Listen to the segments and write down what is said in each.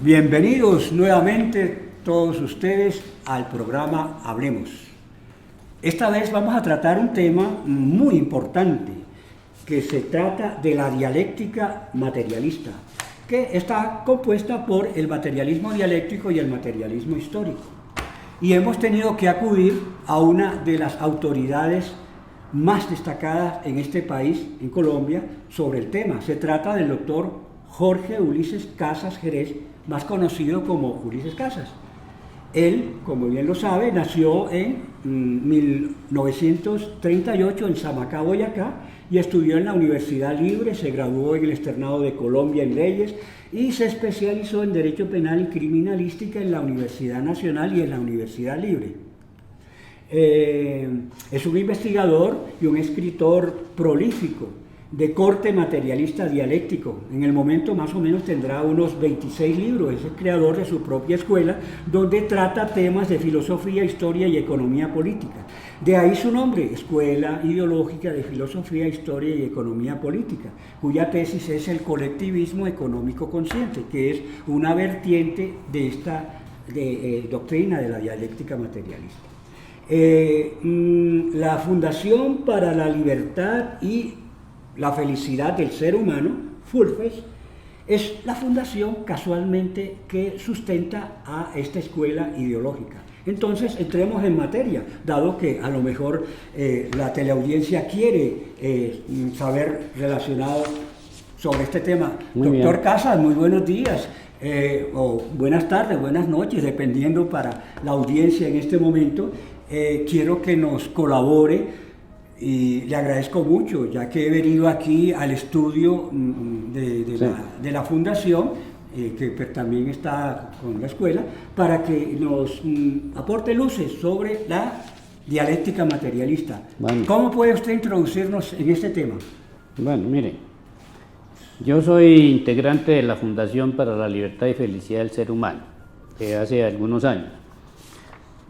Bienvenidos nuevamente todos ustedes al programa Hablemos. Esta vez vamos a tratar un tema muy importante, que se trata de la dialéctica materialista, que está compuesta por el materialismo dialéctico y el materialismo histórico. Y hemos tenido que acudir a una de las autoridades más destacadas en este país, en Colombia, sobre el tema. Se trata del doctor Jorge Ulises Casas Jerez, más conocido como Ulises Casas. Él, como bien lo sabe, nació en 1938 en Samacá, Boyacá, y estudió en la Universidad Libre, se graduó en el Externado de Colombia en Leyes y se especializó en Derecho Penal y Criminalística en la Universidad Nacional y en la Universidad Libre. Es un investigador y un escritor prolífico, de corte materialista dialéctico. En el momento más o menos tendrá unos 26 libros, es el creador de su propia escuela, donde trata temas de filosofía, historia y economía política. De ahí su nombre, Escuela Ideológica de Filosofía, Historia y Economía Política, cuya tesis es el colectivismo económico consciente, que es una vertiente de esta doctrina de la dialéctica materialista. La Fundación para la Libertad y la Felicidad del Ser Humano, FULFES, es la fundación casualmente que sustenta a esta escuela ideológica. Entonces, entremos en materia, dado que a lo mejor la teleaudiencia quiere saber relacionado sobre este tema. Doctor Casas, muy buenos días, o buenas tardes, buenas noches, dependiendo para la audiencia en este momento. Quiero que nos colabore y le agradezco mucho, ya que he venido aquí al estudio de la fundación, que también está con la escuela, para que nos aporte luces sobre la dialéctica materialista. Bueno. ¿Cómo puede usted introducirnos en este tema? Bueno, mire, yo soy integrante de la Fundación para la Libertad y Felicidad del Ser Humano, de hace algunos años.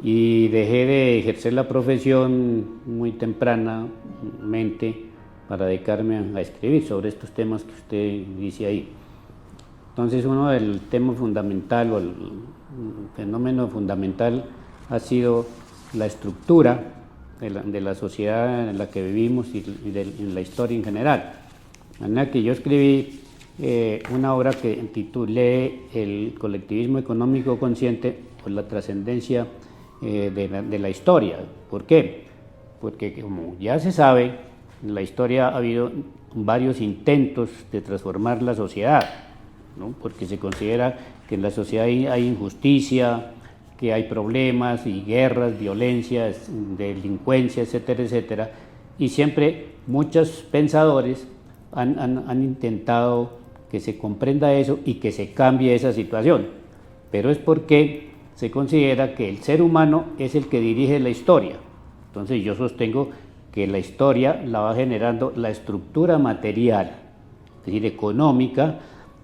Y dejé de ejercer la profesión muy tempranamente para dedicarme a escribir sobre estos temas que usted dice ahí. Entonces, uno del tema fundamental o el fenómeno fundamental ha sido la estructura de la sociedad en la que vivimos y en la historia en general. De manera que yo escribí una obra que titulé El colectivismo económico consciente o la trascendencia de la historia. ¿Por qué? Porque, como ya se sabe, en la historia ha habido varios intentos de transformar la sociedad, ¿no? Porque se considera que en la sociedad hay injusticia, que hay problemas y guerras, violencias, delincuencia, etcétera, etcétera, y siempre muchos pensadores han intentado que se comprenda eso y que se cambie esa situación, pero es porque se considera que el ser humano es el que dirige la historia. Entonces yo sostengo que la historia la va generando la estructura material, es decir, económica,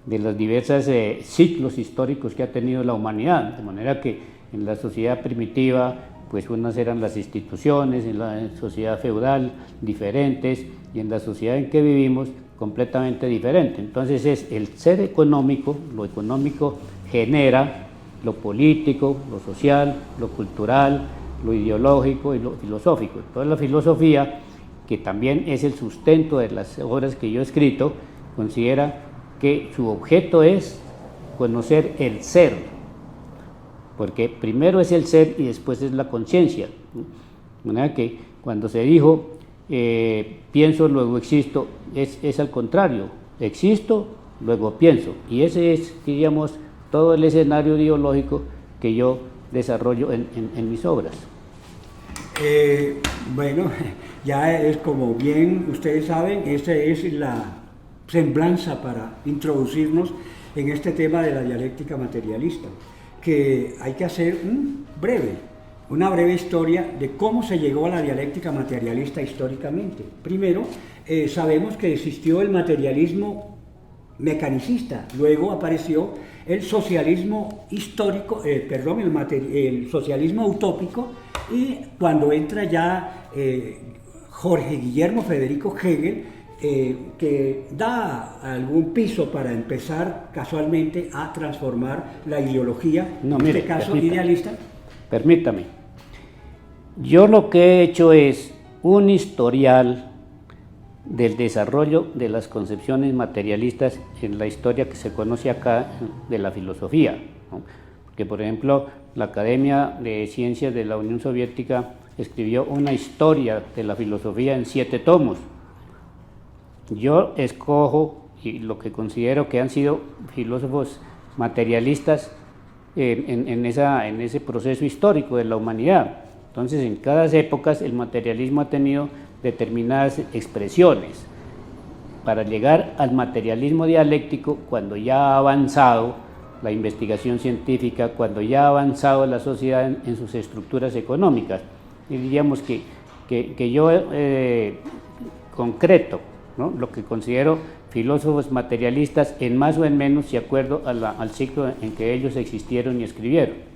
de los diversos ciclos históricos que ha tenido la humanidad, de manera que en la sociedad primitiva, pues unas eran las instituciones, en la sociedad feudal diferentes, y en la sociedad en que vivimos completamente diferente. Entonces es el ser económico, lo económico genera lo político, lo social, lo cultural, lo ideológico y lo filosófico. Toda la filosofía, que también es el sustento de las obras que yo he escrito, considera que su objeto es conocer el ser, porque primero es el ser y después es la conciencia. De manera que cuando se dijo pienso, luego existo, es al contrario, existo, luego pienso, y ese es, diríamos, todo el escenario ideológico que yo desarrollo en mis obras. Bueno, ya es como bien ustedes saben, esa es la semblanza para introducirnos en este tema de la dialéctica materialista, que hay que hacer una breve historia de cómo se llegó a la dialéctica materialista históricamente. Primero, sabemos que existió el materialismo mecanicista, luego apareció el socialismo histórico, el socialismo utópico, y cuando entra ya Jorge Guillermo Federico Hegel, que da algún piso para empezar casualmente a transformar la ideología, No, en mire, este caso permítame. idealista. Permítame. Yo lo que he hecho es un historial del desarrollo de las concepciones materialistas en la historia que se conoce acá de la filosofía, ¿no? Porque, por ejemplo, la Academia de Ciencias de la Unión Soviética escribió una historia de la filosofía en 7 tomos. Yo escojo y lo que considero que han sido filósofos materialistas en ese proceso histórico de la humanidad. Entonces, en cada época el materialismo ha tenido determinadas expresiones. Para llegar al materialismo dialéctico, cuando ya ha avanzado la investigación científica, cuando ya ha avanzado la sociedad en sus estructuras económicas, y diríamos que yo concreto, ¿no?, lo que considero filósofos materialistas en más o en menos de acuerdo al ciclo en que ellos existieron y escribieron.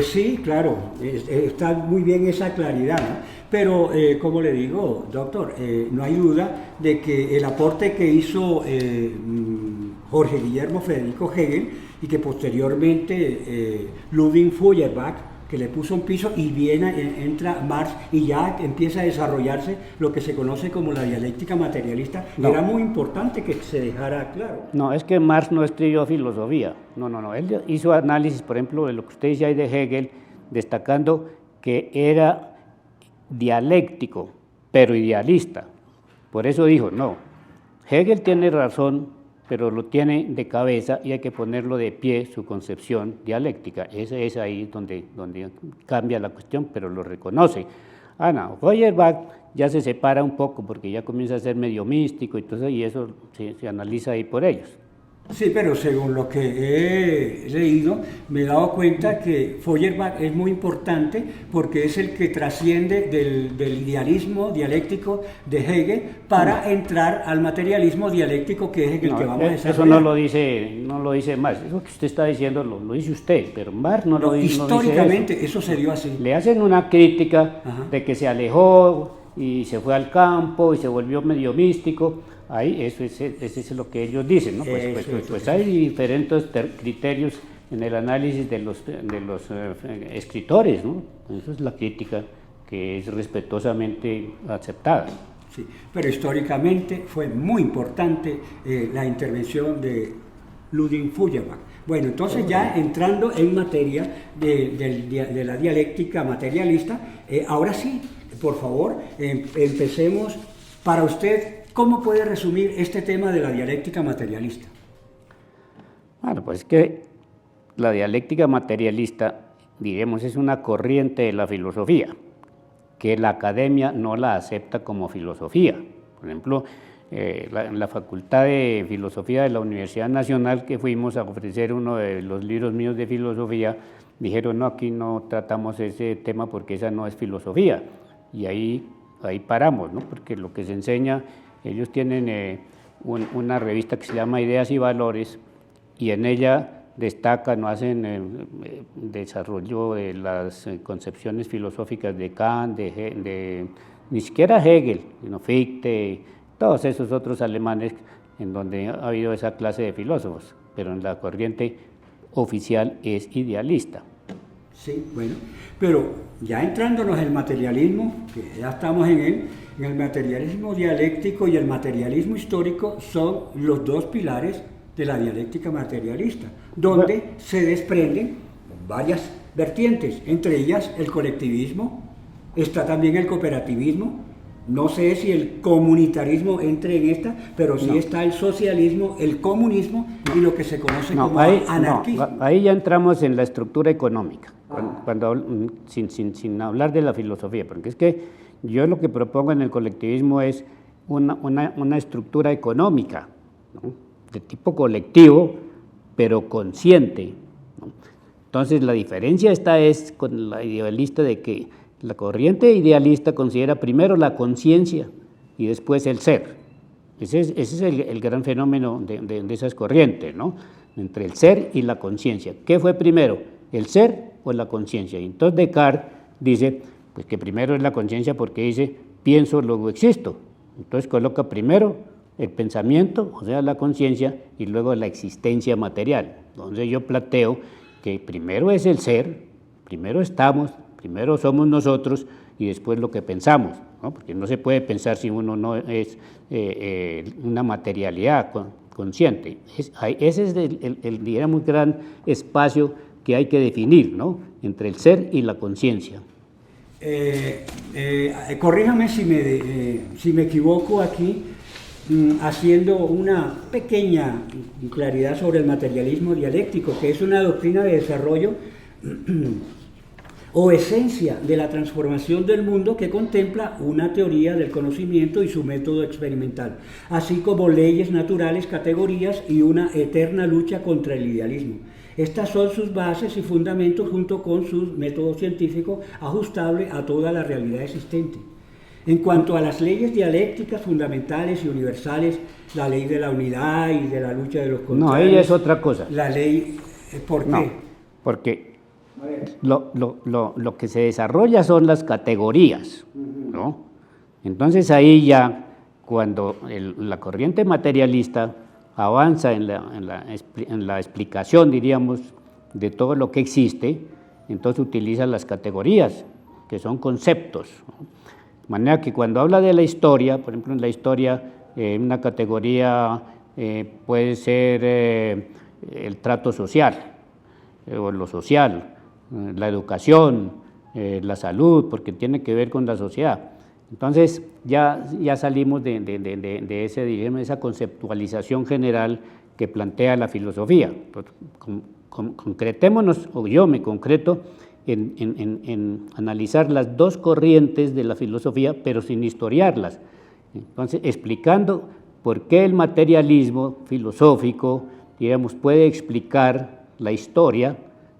Sí, claro, está muy bien esa claridad, ¿no? Pero como le digo, doctor, no hay duda de que el aporte que hizo Jorge Guillermo Federico Hegel y que posteriormente Ludwig Feuerbach, que le puso un piso, y viene, entra Marx y ya empieza a desarrollarse lo que se conoce como la dialéctica materialista, No. Era muy importante que se dejara claro. No, es que Marx no escribió filosofía, no, él hizo análisis, por ejemplo, de lo que usted dice ahí de Hegel, destacando que era dialéctico, pero idealista. Por eso dijo, no, Hegel tiene razón, pero lo tiene de cabeza y hay que ponerlo de pie su concepción dialéctica. Ese es ahí donde cambia la cuestión, pero lo reconoce. No, Feuerbach ya se separa un poco porque ya comienza a ser medio místico y eso se analiza ahí por ellos. Sí, pero según lo que he leído, me he dado cuenta que Feuerbach es muy importante porque es el que trasciende del idealismo dialéctico de Hegel para entrar al materialismo dialéctico que es el que vamos a desarrollar. Eso no lo dice Marx, eso que usted está diciendo lo dice usted, pero Marx no lo dice. Históricamente eso se dio así. Le hacen una crítica Ajá. de que se alejó y se fue al campo y se volvió medio místico. Ahí eso es lo que ellos dicen, ¿no? Pues hay diferentes criterios en el análisis de los escritores, ¿no? Esa es la crítica que es respetuosamente aceptada. Sí, pero históricamente fue muy importante la intervención de Ludwig Feuerbach. Bueno, entonces ya entrando en materia de la dialéctica materialista, ahora sí, por favor, empecemos. Para usted, ¿cómo puede resumir este tema de la dialéctica materialista? Bueno, pues es que la dialéctica materialista, digamos, es una corriente de la filosofía, que la academia no la acepta como filosofía. Por ejemplo, en la Facultad de Filosofía de la Universidad Nacional, que fuimos a ofrecer uno de los libros míos de filosofía, dijeron, no, aquí no tratamos ese tema porque esa no es filosofía. Y ahí paramos, ¿no? Porque lo que se enseña, ellos tienen una revista que se llama Ideas y Valores, y en ella destacan o hacen desarrollo de las concepciones filosóficas de Kant, ni siquiera Hegel, sino Fichte, todos esos otros alemanes en donde ha habido esa clase de filósofos, pero en la corriente oficial es idealista. Sí, bueno, pero ya entrándonos en el materialismo, que ya estamos en él, en el materialismo dialéctico y el materialismo histórico son los dos pilares de la dialéctica materialista, donde se desprenden varias vertientes, entre ellas el colectivismo, está también el cooperativismo, no sé si el comunitarismo entre en esta, pero sí está el socialismo, el comunismo y lo que se conoce como anarquismo. Ahí ya entramos en la estructura económica, sin hablar de la filosofía, porque es que yo lo que propongo en el colectivismo es una estructura económica, ¿no?, de tipo colectivo, pero consciente, ¿no? Entonces la diferencia es con la idealista de que la corriente idealista considera primero la conciencia y después el ser. Ese es el gran fenómeno de esas corrientes, ¿no?, entre el ser y la conciencia. ¿Qué fue primero, el ser o la conciencia? Y entonces Descartes dice pues que primero es la conciencia porque dice pienso, luego existo. Entonces coloca primero el pensamiento, o sea, la conciencia, y luego la existencia material. Entonces yo planteo que primero es el ser, primero estamos, primero somos nosotros y después lo que pensamos, ¿no? Porque no se puede pensar si uno no es una materialidad consciente. Ese es el digamos, gran espacio que hay que definir, ¿no? Entre el ser y la conciencia. Corríjame si me equivoco aquí, haciendo una pequeña claridad sobre el materialismo dialéctico, que es una doctrina de desarrollo o esencia de la transformación del mundo que contempla una teoría del conocimiento y su método experimental, así como leyes naturales, categorías y una eterna lucha contra el idealismo. Estas son sus bases y fundamentos junto con su método científico ajustable a toda la realidad existente. En cuanto a las leyes dialécticas fundamentales y universales, la ley de la unidad y de la lucha de los contrarios... No, ella es otra cosa. La ley... ¿Por qué? No, porque lo que se desarrolla son las categorías, ¿no? Entonces ahí ya, cuando la corriente materialista avanza en la explicación, diríamos, de todo lo que existe, entonces utiliza las categorías, que son conceptos, ¿no? De manera que cuando habla de la historia, por ejemplo, en la historia, una categoría puede ser el trato social, o lo social, la educación, la salud, porque tiene que ver con la sociedad. Entonces ya salimos de esa conceptualización general que plantea la filosofía. Concretémonos, o yo me concreto en analizar las dos corrientes de la filosofía, pero sin historiarlas. Entonces, explicando por qué el materialismo filosófico, digamos, puede explicar la historia,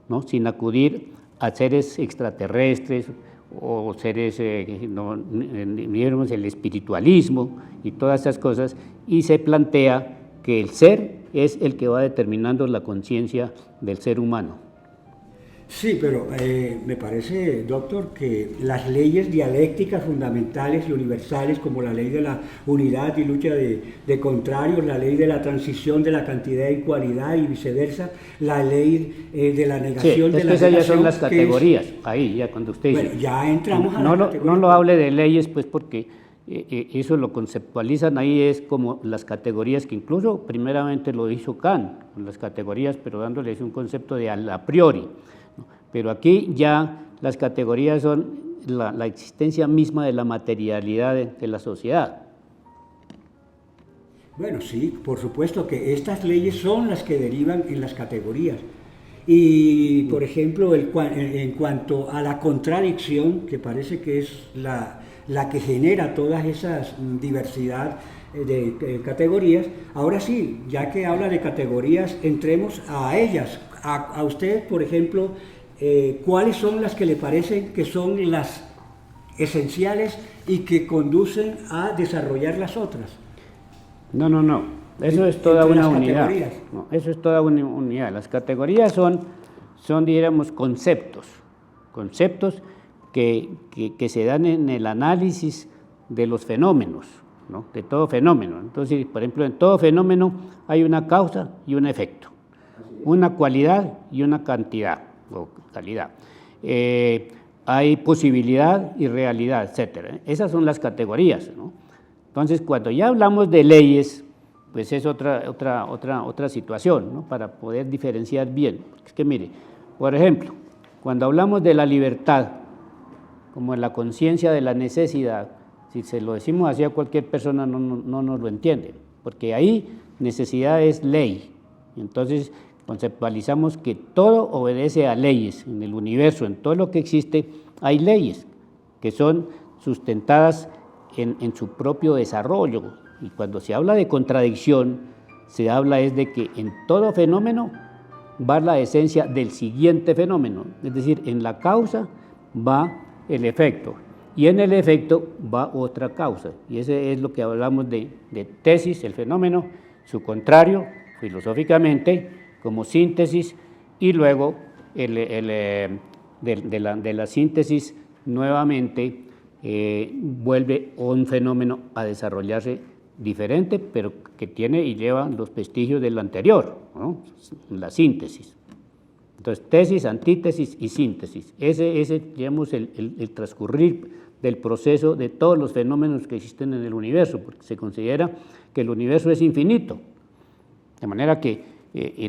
¿no? Sin acudir a seres extraterrestres o seres, digamos, el espiritualismo y todas esas cosas, y se plantea que el ser es el que va determinando la conciencia del ser humano. Sí, pero me parece, doctor, que las leyes dialécticas fundamentales y universales, como la ley de la unidad y lucha de contrarios, la ley de la transición de la cantidad y cualidad y viceversa, la ley de la negación de la negación, ya son las categorías, ahí ya cuando usted dice, bueno, ya entramos a las categorías. No lo hable de leyes, pues, porque eso lo conceptualizan ahí, es como las categorías que incluso primeramente lo hizo Kant, con las categorías, pero dándoles un concepto de a priori. Pero aquí ya las categorías son la existencia misma de la materialidad de la sociedad. Bueno, sí, por supuesto que estas leyes son las que derivan en las categorías. Y, por ejemplo, en cuanto a la contradicción, que parece que es la que genera todas esas diversidad de categorías, ahora sí, ya que habla de categorías, entremos a ellas. A usted, por ejemplo, ¿cuáles son las que le parecen que son las esenciales y que conducen a desarrollar las otras? No, eso es toda una unidad. No, eso es toda una unidad. Las categorías son diríamos, conceptos que se dan en el análisis de los fenómenos, ¿no? De todo fenómeno. Entonces, por ejemplo, en todo fenómeno hay una causa y un efecto, una cualidad y una cantidad o calidad. Hay posibilidad y realidad, etcétera. Esas son las categorías, ¿no? Entonces, cuando ya hablamos de leyes, pues es otra situación, ¿no? Para poder diferenciar bien. Es que mire, por ejemplo, cuando hablamos de la libertad, como en la conciencia de la necesidad, si se lo decimos así a cualquier persona no nos lo entiende, porque ahí necesidad es ley. Entonces, conceptualizamos que todo obedece a leyes. En el universo, en todo lo que existe, hay leyes que son sustentadas en su propio desarrollo. Y cuando se habla de contradicción, se habla es de que en todo fenómeno va la esencia del siguiente fenómeno, es decir, en la causa va el efecto, y en el efecto va otra causa, y ese es lo que hablamos de tesis, el fenómeno, su contrario, filosóficamente, como síntesis, y luego de la síntesis nuevamente vuelve un fenómeno a desarrollarse diferente, pero que tiene y lleva los vestigios del anterior, ¿no? La síntesis. Entonces, tesis, antítesis y síntesis. Ese digamos, el transcurrir del proceso de todos los fenómenos que existen en el universo, porque se considera que el universo es infinito. De manera que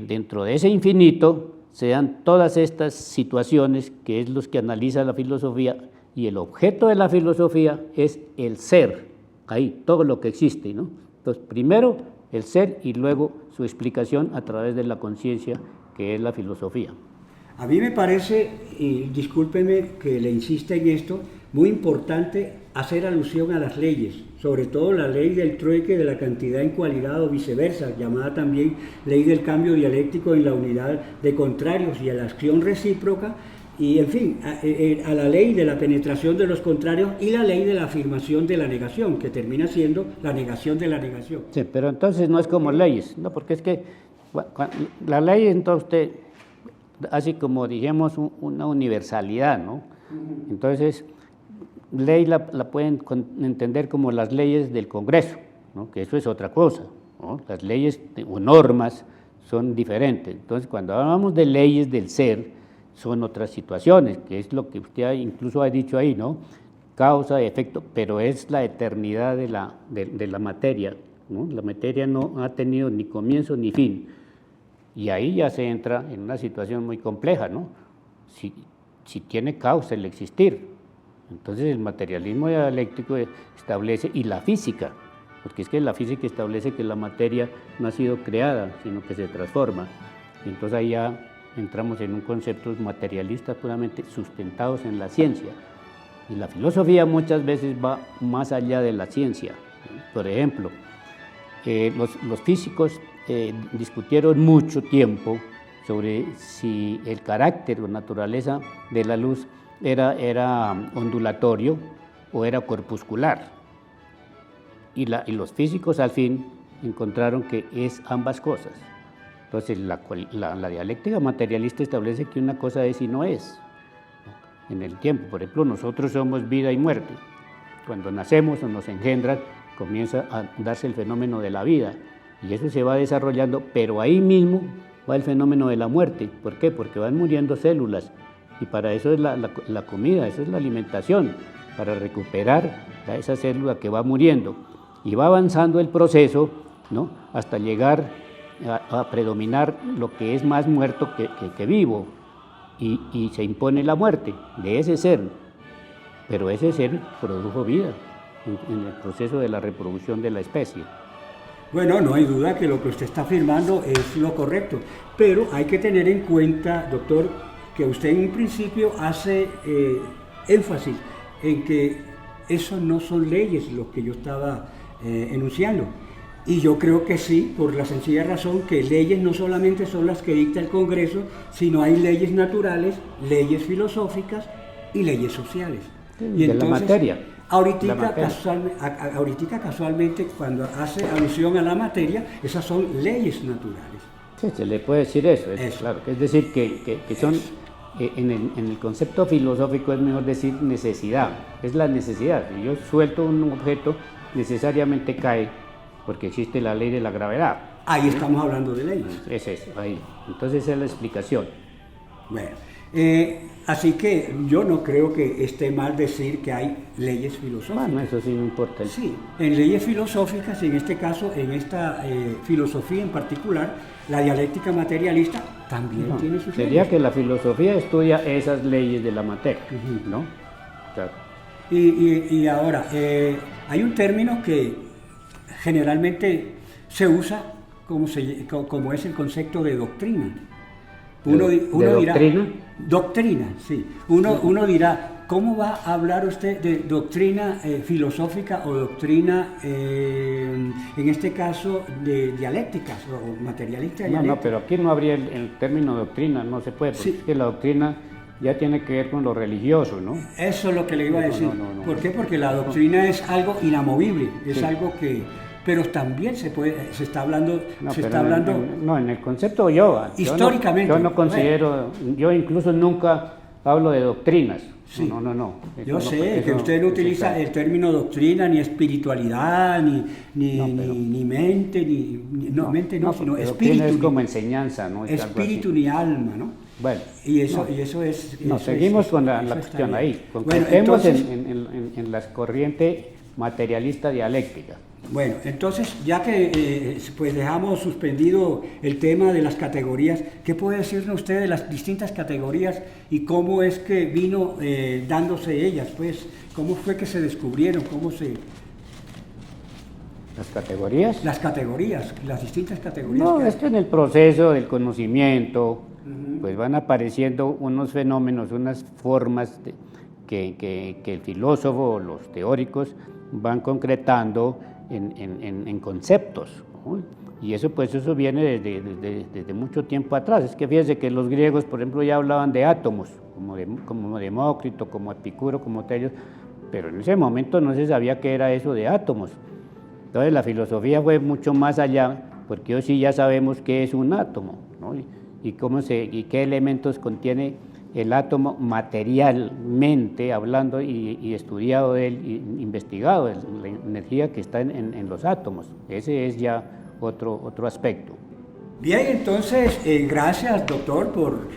dentro de ese infinito se dan todas estas situaciones que es los que analiza la filosofía, y el objeto de la filosofía es el ser, ahí, todo lo que existe, ¿no? Entonces, primero el ser y luego su explicación a través de la conciencia, que es la filosofía. A mí me parece, y discúlpeme que le insista en esto, muy importante hacer alusión a las leyes, sobre todo la ley del trueque de la cantidad en cualidad o viceversa, llamada también ley del cambio dialéctico en la unidad de contrarios y a la acción recíproca, y en fin, a la ley de la penetración de los contrarios y la ley de la afirmación de la negación, que termina siendo la negación de la negación. Sí, pero entonces no es como leyes, ¿no? Porque es que la ley entonces usted así como dijimos una universalidad, ¿no? Entonces, ley la pueden entender como las leyes del Congreso, ¿no? Que eso es otra cosa, ¿no? Las leyes o normas son diferentes. Entonces, cuando hablamos de leyes del ser, son otras situaciones, que es lo que usted incluso ha dicho ahí, ¿no? Causa, efecto, pero es la eternidad de la materia, ¿no? La materia no ha tenido ni comienzo ni fin. Y ahí ya se entra en una situación muy compleja, ¿no? Si tiene causa el existir. Entonces el materialismo dialéctico establece, y la física, porque es que la física establece que la materia no ha sido creada, sino que se transforma. Y entonces ahí ya entramos en un concepto materialista puramente sustentados en la ciencia. Y la filosofía muchas veces va más allá de la ciencia. Por ejemplo, los físicos discutieron mucho tiempo sobre si el carácter o naturaleza de la luz era ondulatorio o era corpuscular. Y los físicos al fin encontraron que es ambas cosas. Entonces la dialéctica materialista establece que una cosa es y no es. En el tiempo, por ejemplo, nosotros somos vida y muerte. Cuando nacemos o nos engendran, comienza a darse el fenómeno de la vida. Y eso se va desarrollando, pero ahí mismo va el fenómeno de la muerte. ¿Por qué? Porque van muriendo células, y para eso es la comida, eso es la alimentación, para recuperar esa célula que va muriendo. Y va avanzando el proceso, ¿no? Hasta llegar a predominar lo que es más muerto que vivo, y se impone la muerte de ese ser. Pero ese ser produjo vida en el proceso de la reproducción de la especie. Bueno, no hay duda que lo que usted está afirmando es lo correcto, pero hay que tener en cuenta, doctor, que usted en un principio hace énfasis en que eso no son leyes lo que yo estaba enunciando. Y yo creo que sí, por la sencilla razón que leyes no solamente son las que dicta el Congreso, sino hay leyes naturales, leyes filosóficas y leyes sociales. Y de entonces, la materia. Ahorita casualmente, cuando hace alusión a la materia, esas son leyes naturales. Sí, se le puede decir eso. Claro. Es decir, que son, en el concepto filosófico es mejor decir necesidad, es la necesidad. Si yo suelto un objeto, necesariamente cae, porque existe la ley de la gravedad. Ahí estamos hablando de leyes. Es eso, ahí. Entonces esa es la explicación. Bueno, así que yo no creo que esté mal decir que hay leyes filosóficas. Bueno, eso sí no importa. Sí, en leyes filosóficas, en este caso, en esta filosofía en particular, la dialéctica materialista también tiene sus sería leyes. Que la filosofía estudia esas leyes de la materia, ¿no? Claro. Y ahora, hay un término que generalmente se usa como es el concepto de doctrina. Uno dirá, doctrina? Doctrina, sí. Uno dirá, ¿cómo va a hablar usted de doctrina filosófica o doctrina, en este caso, de dialécticas o materialista dialéctica? No, pero aquí no habría el término doctrina, no se puede, porque es que la doctrina ya tiene que ver con lo religioso, ¿no? Eso es lo que le iba a decir. No. ¿Por qué? Porque la doctrina es algo inamovible, es algo que... Pero también se está hablando... en el concepto históricamente. Yo no considero, yo incluso nunca hablo de doctrinas, Sí. No. Yo sé que usted no utiliza el término doctrina, ni espiritualidad, ni mente, sino espíritu. Es como enseñanza, ¿no? Es Espíritu ni alma, ¿no? Bueno. Y eso es... No, eso seguimos es, con la eso cuestión está ahí. bien. Concretemos Bueno, en la corriente materialista dialéctica. Bueno, entonces, ya que pues dejamos suspendido el tema de las categorías, ¿qué puede decirnos usted de las distintas categorías y cómo es que vino dándose ellas? Pues, ¿cómo fue que se descubrieron? ¿Las categorías? Las distintas categorías. No, es que en el proceso del conocimiento, pues van apareciendo unos fenómenos, unas formas que el filósofo, los teóricos, van concretando en conceptos, ¿no? Y eso viene desde mucho tiempo atrás. Es que fíjense que los griegos, por ejemplo, ya hablaban de átomos, como Demócrito, como Epicuro, como Telios, pero en ese momento no se sabía qué era eso de átomos. Entonces la filosofía fue mucho más allá, porque hoy sí ya sabemos qué es un átomo, ¿no? y qué elementos contiene el átomo materialmente hablando y estudiado él, y investigado la energía que está en los átomos. Ese es ya otro aspecto. Bien, entonces, gracias, doctor, por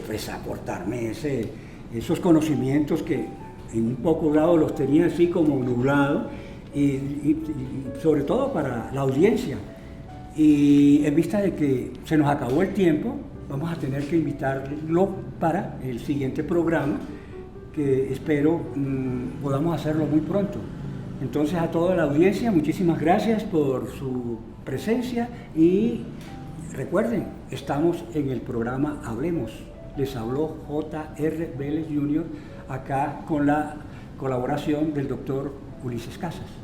pues, aportarme esos conocimientos que en un poco grado los tenía así como nublado, y sobre todo para la audiencia. Y en vista de que se nos acabó el tiempo, vamos a tener que invitarlo para el siguiente programa, que espero podamos hacerlo muy pronto. Entonces, a toda la audiencia, muchísimas gracias por su presencia y recuerden, estamos en el programa Hablemos. Les habló J.R. Vélez Jr. acá con la colaboración del doctor Ulises Casas.